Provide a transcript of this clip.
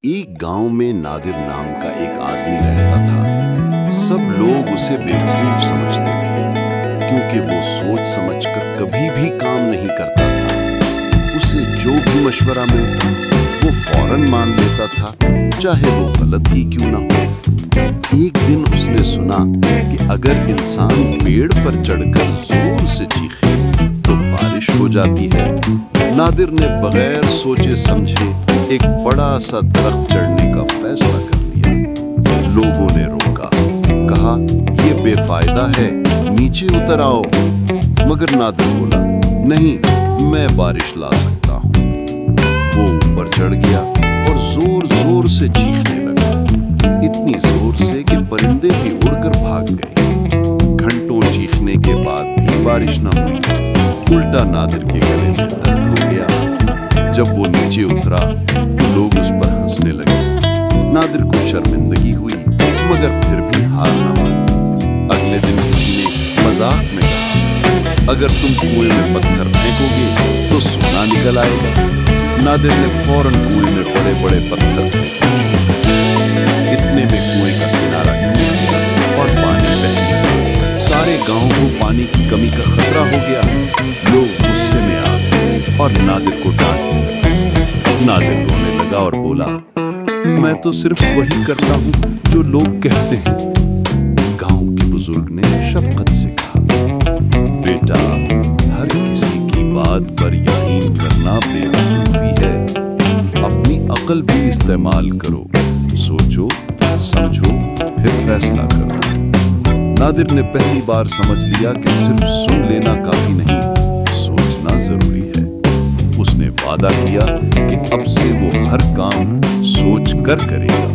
ایک گاؤں میں نادر نام کا ایک آدمی رہتا تھا۔ سب لوگ اسے بیوقوف سمجھتے تھے کیونکہ وہ سوچ سمجھ کر کبھی بھی کام نہیں کرتا تھا۔ اسے جو بھی مشورہ ملتا وہ فوراً مان لیتا تھا، چاہے وہ غلط ہی کیوں نہ ہو۔ ایک دن اس نے سنا کہ اگر انسان پیڑ پر چڑھ کر زور سے چیخے تو بارش ہو جاتی ہے۔ نادر نے بغیر سوچے سمجھے ایک بڑا سا درخت چڑھنے کا فیصلہ کر لیا۔ لوگوں نے روکا، کہا یہ بے فائدہ ہے، نیچے اتر آؤ۔ مگر نادر بولا، نہیں، میں بارش لا سکتا ہوں۔ وہ اوپر چڑھ گیا اور زور زور سے چیخنے لگا، اتنی زور سے کہ پرندے بھی اڑ کر بھاگ گئے۔ گھنٹوں چیخنے کے بعد بھی بارش نہ ہوئی، الٹا نادر کے گلے میں درد ہو گیا۔ جب وہ نیچے اترا تو لوگ اس پر ہنسنے لگے۔ نادر کو شرمندگی ہوئی مگر پھر بھی ہار نہ مانی۔ اگلے دن کسی نے مذاق میں کہا، اگر تم کنویں میں پتھر پھینکو گے تو سونا نکل آئے گا۔ نادر نے فوراً کنویں میں بڑے بڑے پتھر پھینکے۔ اتنے میں کنویں کا کنارہ ٹوٹ گیا اور پانی بہہ گیا۔ سارے گاؤں کو پانی کی کمی کا خطرہ ہو گیا۔ لوگ غصے میں آ گئے اور نادر کو ڈانٹ دیا۔ نادر رونے لگا اور بولا، میں تو صرف وہی کرتا ہوں جو لوگ کہتے ہیں۔ گاؤں کے بزرگ نے شفقت سے کہا، بیٹا، ہر کسی کی بات پر یقین کرنا بے وقوفی ہے۔ اپنی عقل بھی استعمال کرو، سوچو سمجھو پھر فیصلہ کرو۔ نادر نے پہلی بار سمجھ لیا کہ صرف سن لینا کافی نہیں، سوچنا ضروری ہے۔ اس نے وعدہ کیا کہ اب سے وہ ہر کام سوچ کر کرے گا۔